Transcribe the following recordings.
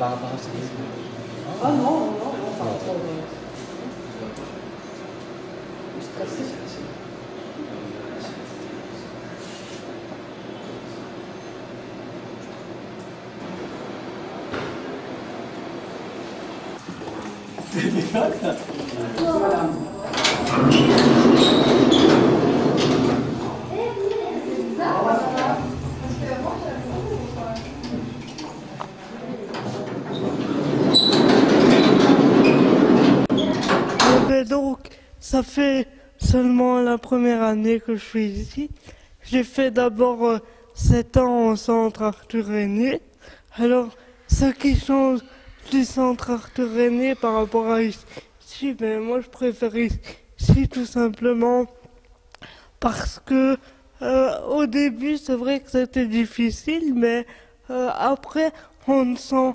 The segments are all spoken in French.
par rapport au cyclisme? Ah non, non, non, par rapport au stress. Voilà. Donc, ça fait seulement la première année que je suis ici. J'ai fait d'abord 7 ans au centre Arthur Aîné. Alors, ce qui change du centre Arthur Aîné par rapport à ici, ben, moi je préfère ici tout simplement parce que au début c'est vrai que c'était difficile, mais après on ne sent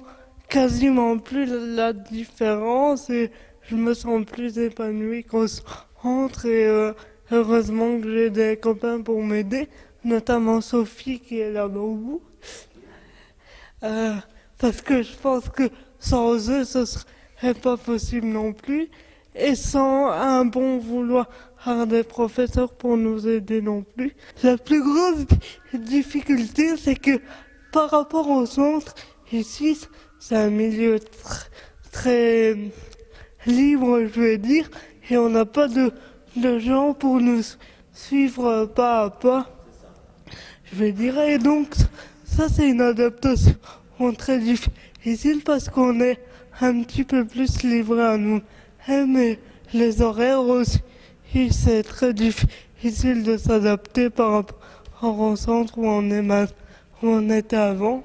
quasiment plus la différence et je me sens plus épanoui qu'au centre et heureusement que j'ai des copains pour m'aider, notamment Sophie qui est là-bas au bout. Parce que je pense que sans eux ce serait pas possible non plus et sans un bon vouloir des professeurs pour nous aider non plus. La plus grosse difficulté c'est que par rapport au centre, ici c'est un milieu très libre je vais dire et on n'a pas de gens pour nous suivre pas à pas je vais dire et donc ça c'est une adaptation très difficile parce qu'on est un petit peu plus livré à nous-mêmes et les horaires aussi c'est très difficile de s'adapter par rapport au centre où on était avant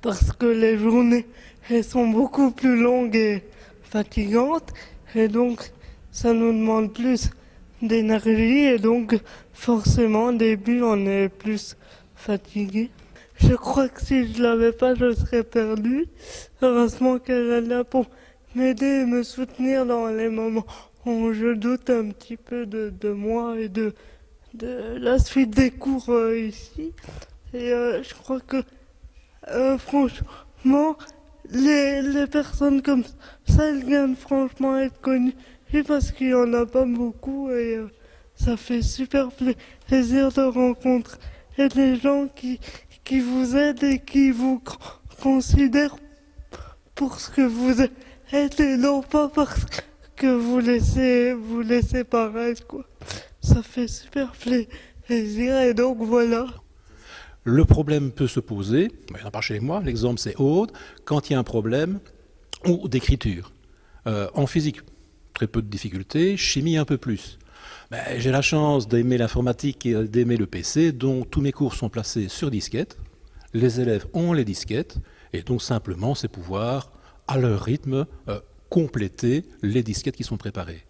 parce que les journées elles sont beaucoup plus longues et fatigantes et donc ça nous demande plus d'énergie et donc forcément au début on est plus fatigué. Je crois que si je l'avais pas je serais perdu. Heureusement qu'elle est là pour m'aider et me soutenir dans les moments où je doute un petit peu de moi et de la suite des cours ici. Et je crois que franchement les personnes comme ça elles viennent franchement être connues parce qu'il n'y en a pas beaucoup et ça fait super plaisir de rencontrer des gens qui vous aident et qui vous considèrent pour ce que vous êtes et non pas parce que vous laissez paraître quoi. Ça fait super plaisir et donc voilà. Le problème peut se poser, il n'y en a pas chez moi, l'exemple c'est Aude, quand il y a un problème ou d'écriture. En physique, très peu de difficultés, chimie un peu plus. J'ai la chance d'aimer l'informatique et d'aimer le PC, donc tous mes cours sont placés sur disquette. Les élèves ont les disquettes, et donc simplement c'est pouvoir, à leur rythme, compléter les disquettes qui sont préparées.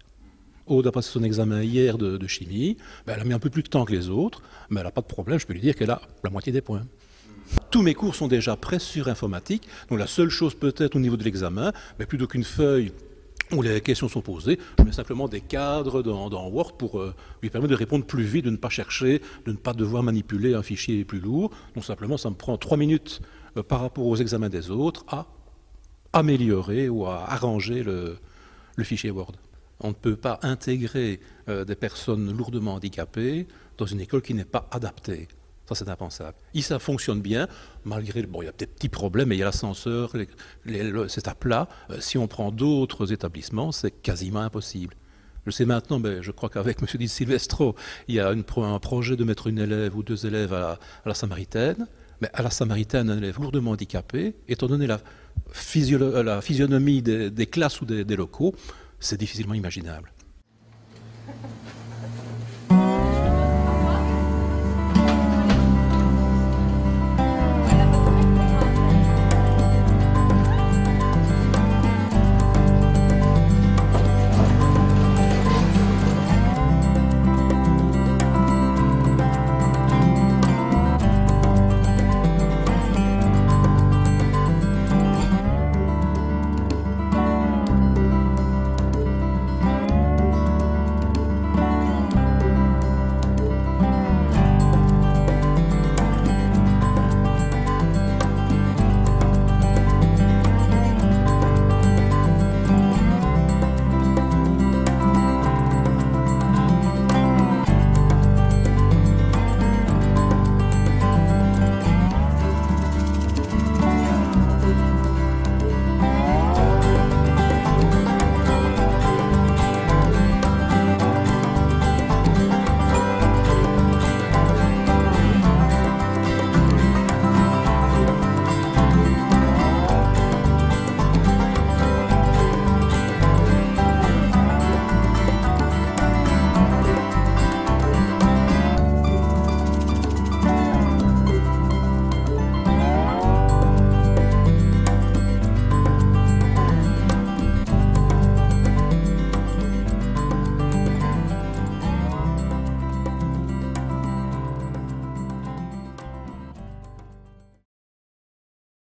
Aude a passé son examen hier de chimie, elle a mis un peu plus de temps que les autres, mais elle n'a pas de problème, je peux lui dire qu'elle a la moitié des points. Tous mes cours sont déjà prêts sur informatique, donc la seule chose peut-être au niveau de l'examen, plutôt qu'une feuille où les questions sont posées, je mets simplement des cadres dans Word pour lui permettre de répondre plus vite, de ne pas chercher, de ne pas devoir manipuler un fichier plus lourd. Donc simplement, ça me prend 3 minutes par rapport aux examens des autres à améliorer ou à arranger le fichier Word. On ne peut pas intégrer des personnes lourdement handicapées dans une école qui n'est pas adaptée. Ça, c'est impensable. Ici, ça fonctionne bien, malgré... Bon, il y a des petits problèmes, mais il y a l'ascenseur, c'est à plat. Si on prend d'autres établissements, c'est quasiment impossible. Je sais maintenant, mais je crois qu'avec M. Di Silvestro, il y a un projet de mettre une élève ou 2 élèves à la Samaritaine. Mais à la Samaritaine, un élève lourdement handicapé, étant donné la physionomie des classes ou des locaux, c'est difficilement imaginable.